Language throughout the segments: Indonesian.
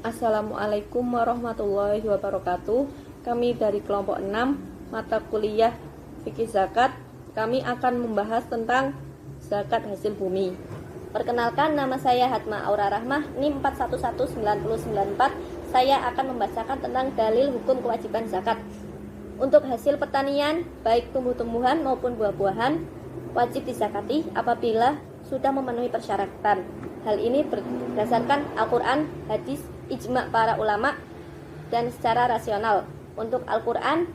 Assalamualaikum warahmatullahi wabarakatuh. Kami dari kelompok 6 mata kuliah fikih zakat. Kami akan membahas tentang zakat hasil bumi. Perkenalkan, nama saya Hatma Aura Rahmah, NIM 411994. Saya akan membacakan tentang dalil hukum kewajiban zakat. Untuk hasil pertanian, baik tumbuh-tumbuhan maupun buah-buahan, wajib dizakati apabila sudah memenuhi persyaratan. Hal ini berdasarkan Al-Quran, hadis, ijma' para ulama, dan secara rasional. Untuk Al-Quran,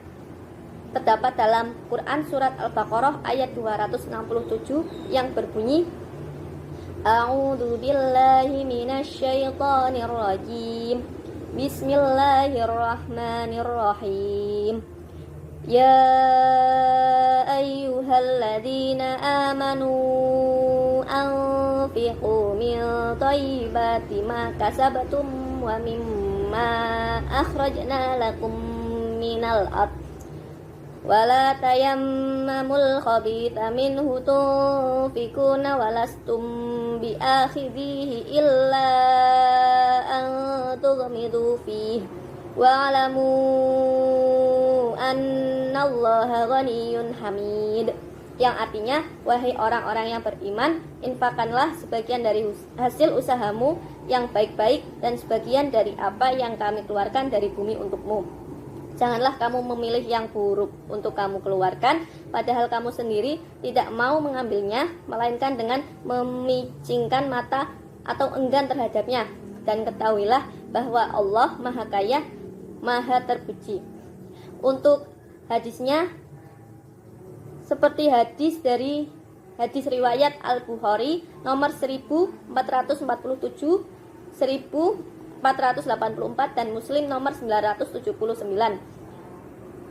terdapat dalam Quran surat Al-Baqarah ayat 267 yang berbunyi, A'udzu billahi minasyaitonir rajim. Bismillahirrahmanirrahim. Ya ayyuhalladzina amanu anfiqu min thayyibati ma kasabtum wa mimma akhrajna lakum minal ard wa la tayammamul khabitha minhu tunfikuna wa lastum bi'akhidhihi illa an tughmidu fihi wa'lamu annallaha ghaniyyun hamid, yang artinya, wahai orang-orang yang beriman, infakkanlah sebagian dari hasil usahamu yang baik-baik dan sebagian dari apa yang kami keluarkan dari bumi untukmu. Janganlah kamu memilih yang buruk untuk kamu keluarkan, padahal kamu sendiri tidak mau mengambilnya, melainkan dengan memicingkan mata atau enggan terhadapnya. Dan ketahuilah bahwa Allah Maha Kaya, Maha Terpuji. Untuk hadisnya, seperti hadis riwayat Al-Bukhari nomor 1447, 1484, dan Muslim nomor 979.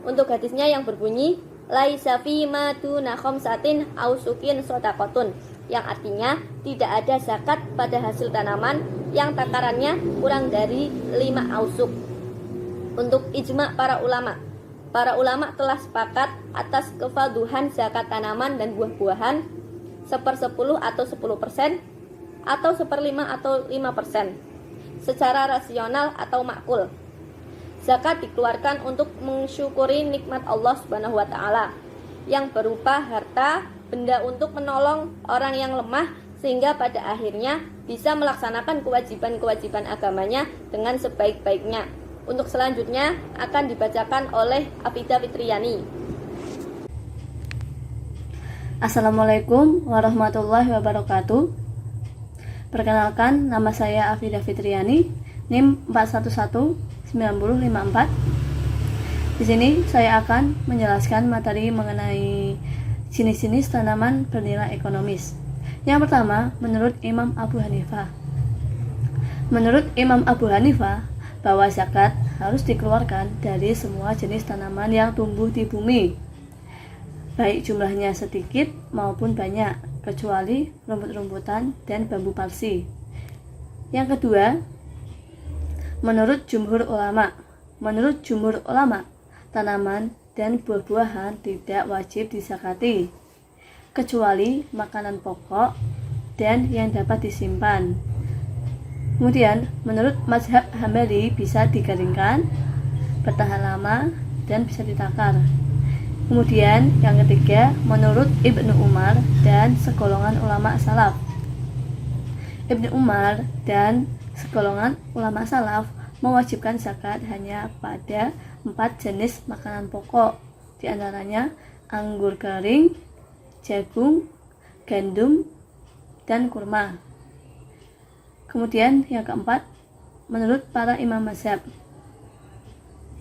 Untuk hadisnya yang berbunyi, laisa fi ma duna khamsatin aw sukin shadaqatun, yang artinya tidak ada zakat pada hasil tanaman yang takarannya kurang dari 5 ausuk. Untuk ijma' para ulama telah sepakat atas kefaduhan zakat tanaman dan buah-buahan 1/10 atau 10%, atau 1/5 atau 5%, secara rasional atau makul. Zakat dikeluarkan untuk mensyukuri nikmat Allah Subhanahu wa Ta'ala yang berupa harta, benda untuk menolong orang yang lemah, sehingga pada akhirnya bisa melaksanakan kewajiban-kewajiban agamanya dengan sebaik-baiknya. Untuk selanjutnya akan dibacakan oleh Afidah Fitriani. Assalamualaikum warahmatullahi wabarakatuh. Perkenalkan, nama saya Afidah Fitriani, NIM 411954. Di sini saya akan menjelaskan materi mengenai jenis-jenis tanaman bernilai ekonomis. Yang pertama, menurut Imam Abu Hanifah. Menurut Imam Abu Hanifah, bahwa zakat harus dikeluarkan dari semua jenis tanaman yang tumbuh di bumi, baik jumlahnya sedikit maupun banyak, kecuali rumput-rumputan dan bambu palsi. Yang kedua, menurut jumhur ulama. Menurut jumhur ulama, tanaman dan buah-buahan tidak wajib dizakati, kecuali makanan pokok dan yang dapat disimpan. Kemudian, menurut mazhab Hambali bisa dikeringkan, bertahan lama, dan bisa ditakar. Kemudian, yang ketiga, menurut Ibnu Umar dan segolongan ulama salaf. Ibnu Umar dan segolongan ulama salaf mewajibkan zakat hanya pada 4 jenis makanan pokok, di antaranya anggur kering, jagung, gandum, dan kurma. Kemudian yang keempat, menurut para imam mazhab.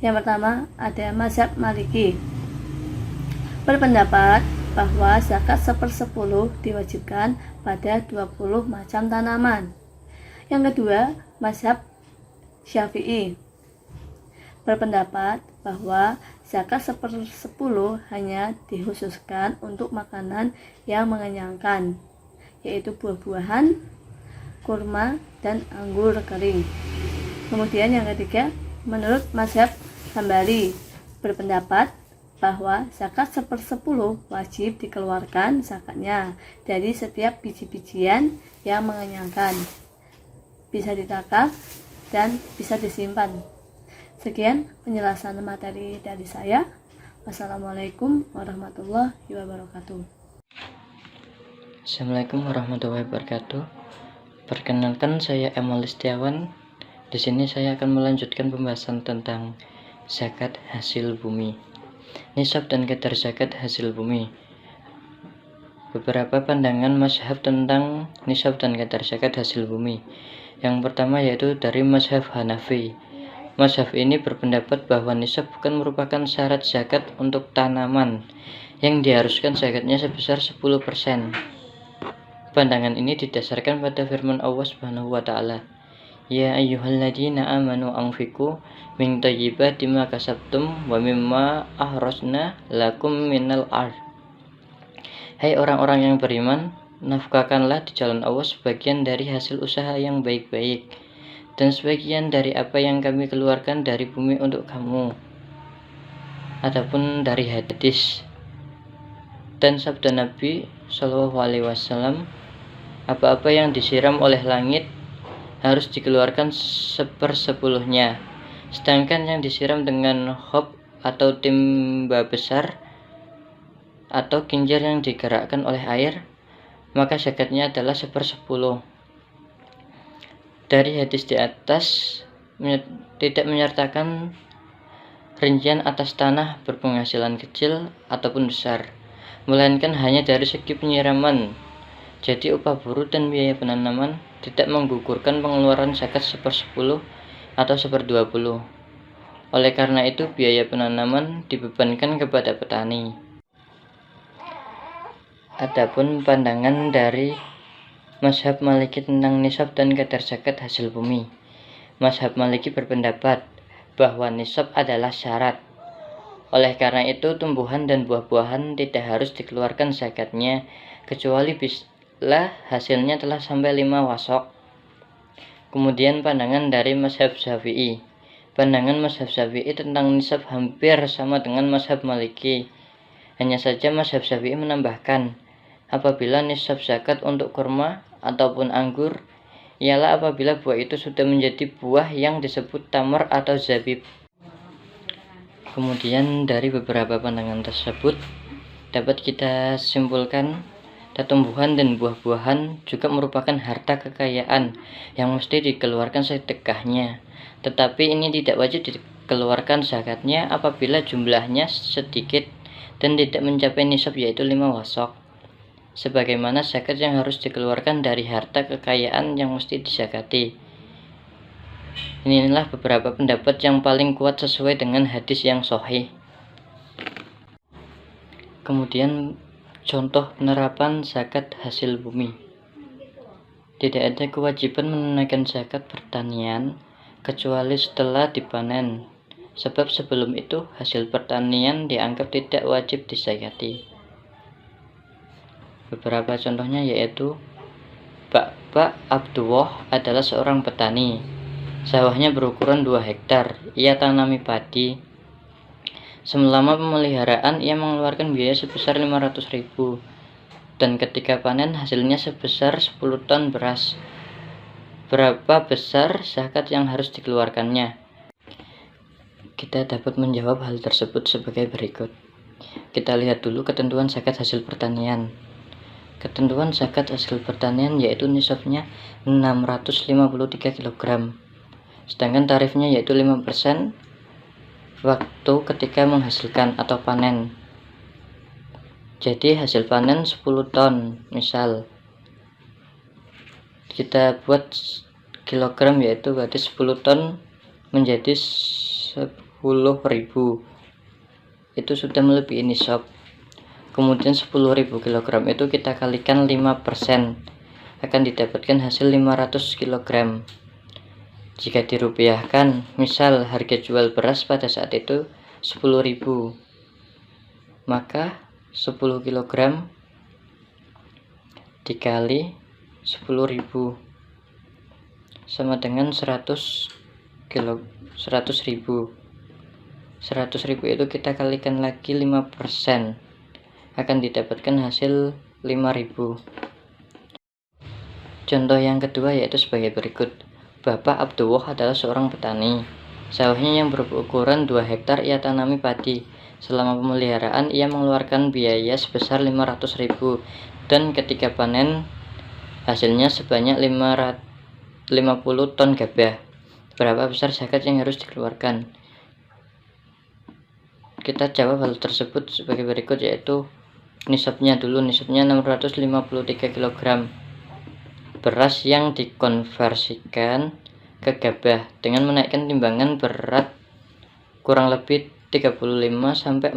Yang pertama ada mazhab Maliki, berpendapat bahwa zakat 1/10 diwajibkan pada 20 macam tanaman. Yang kedua, mazhab Syafi'i, berpendapat bahwa zakat 1/10 hanya dikhususkan untuk makanan yang mengenyangkan, yaitu buah-buahan, kurma, dan anggur kering. Kemudian yang ketiga, menurut mazhab Hambali, berpendapat bahwa zakat 1/10 wajib dikeluarkan zakatnya dari setiap biji-bijian yang mengenyangkan, bisa ditakar dan bisa disimpan. Sekian penjelasan materi dari saya. Wassalamualaikum warahmatullahi wabarakatuh. Assalamualaikum warahmatullahi wabarakatuh. Perkenalkan, saya Emal Listiawan. Di sini saya akan melanjutkan pembahasan tentang zakat hasil bumi. Nisab dan kadar zakat hasil bumi. Beberapa pandangan mazhab tentang nisab dan kadar zakat hasil bumi. Yang pertama yaitu dari mazhab Hanafi. Mazhab ini berpendapat bahwa nisab bukan merupakan syarat zakat untuk tanaman yang diharuskan zakatnya sebesar 10%. Pandangan ini didasarkan pada firman Allah Subhanahu wa taala, "Ya ayyuhalladzina amanu anfiqu min thayyibati ma kasabtum wa mimma ahrasna lakum minal ardh." Hai orang-orang yang beriman, nafkahkanlah di jalan Allah sebagian dari hasil usaha yang baik-baik dan sebagian dari apa yang kami keluarkan dari bumi untuk kamu. Adapun dari hadis dan sabda Nabi Shallallahu Alaihi Wasallam, apa-apa yang disiram oleh langit harus dikeluarkan 1/10-nya, sedangkan yang disiram dengan hob atau timba besar atau kincir yang digerakkan oleh air, maka zakatnya adalah 1/10. Dari hadis di atas tidak menyertakan rincian atas tanah berpenghasilan kecil ataupun besar, melainkan hanya dari segi penyiraman. Jadi upah buruh dan biaya penanaman tidak menggugurkan pengeluaran zakat 1/10 atau 1/20. Oleh karena itu biaya penanaman dibebankan kepada petani. Adapun pandangan dari mazhab Maliki tentang nisab dan kadar zakat hasil bumi. Mazhab Maliki berpendapat bahwa nisab adalah syarat. Oleh karena itu tumbuhan dan buah-buahan tidak harus dikeluarkan zakatnya kecuali bila hasilnya telah sampai 5 wasok. Kemudian pandangan dari mazhab Syafi'i. Pandangan mazhab Syafi'i tentang nisab hampir sama dengan mazhab Maliki. Hanya saja mazhab Syafi'i menambahkan, apabila nisab zakat untuk kurma ataupun anggur ialah apabila buah itu sudah menjadi buah yang disebut tamar atau zabib. Kemudian dari beberapa pandangan tersebut dapat kita simpulkan, tumbuhan dan buah-buahan juga merupakan harta kekayaan yang mesti dikeluarkan sedekahnya, tetapi ini tidak wajib dikeluarkan zakatnya apabila jumlahnya sedikit dan tidak mencapai nisab yaitu 5 wasok, sebagaimana zakat yang harus dikeluarkan dari harta kekayaan yang mesti dizakati. Inilah beberapa pendapat yang paling kuat sesuai dengan hadis yang sahih. Kemudian contoh penerapan zakat hasil bumi. Tidak ada kewajiban menunaikan zakat pertanian kecuali setelah dipanen, sebab sebelum itu hasil pertanian dianggap tidak wajib dizakati. Beberapa contohnya yaitu Bapak Abdullah adalah seorang petani. Sawahnya berukuran 2 hektar. Ia tanami padi. Selama pemeliharaan ia mengeluarkan biaya sebesar 500.000 dan ketika panen hasilnya sebesar 10 ton beras. Berapa besar zakat yang harus dikeluarkannya? Kita dapat menjawab hal tersebut sebagai berikut. Kita lihat dulu ketentuan zakat hasil pertanian. Ketentuan zakat hasil pertanian yaitu nisabnya 653 kg. Sedangkan tarifnya yaitu 5% waktu ketika menghasilkan atau panen. Jadi hasil panen 10 ton, misal kita buat kilogram yaitu berarti 10 ton menjadi 10.000. Itu sudah melebihi nisab. Kemudian 10.000 kg itu kita kalikan 5%, akan didapatkan hasil 500 kg. Jika dirupiahkan, misal harga jual beras pada saat itu 10.000, maka 10 kg dikali 10.000 sama dengan 100.000. 100.000 itu kita kalikan lagi 5%, akan didapatkan hasil 5.000. Contoh yang kedua yaitu sebagai berikut. Bapak Abdullah adalah seorang petani. Sawahnya yang berukuran 2 hektar ia tanami padi. Selama pemeliharaan ia mengeluarkan biaya sebesar 500.000 dan ketika panen hasilnya sebanyak 50 ton gabah. Berapa besar zakat yang harus dikeluarkan? Kita jawab hal tersebut sebagai berikut, yaitu nisabnya dulu. Nisabnya 653 kg beras yang dikonversikan ke gabah dengan menaikkan timbangan berat kurang lebih 35-40%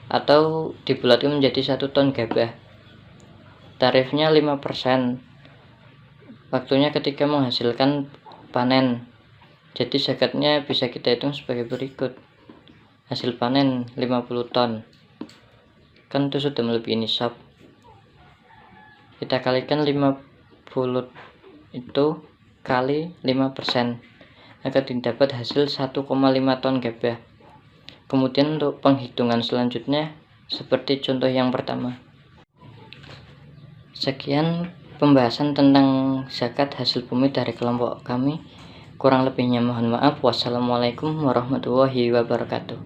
atau dibulatkan menjadi 1 ton gabah. Tarifnya 5%. Waktunya ketika menghasilkan panen. Jadi zakatnya bisa kita hitung sebagai berikut. Hasil panen 50 ton. Kan itu sudah melebihi nisab. Kita kalikan 50 itu kali 5%. Akan didapat hasil 1,5 ton gabah. Kemudian untuk penghitungan selanjutnya seperti contoh yang pertama. Sekian pembahasan tentang zakat hasil bumi dari kelompok kami. Kurang lebihnya mohon maaf. Wassalamualaikum warahmatullahi wabarakatuh.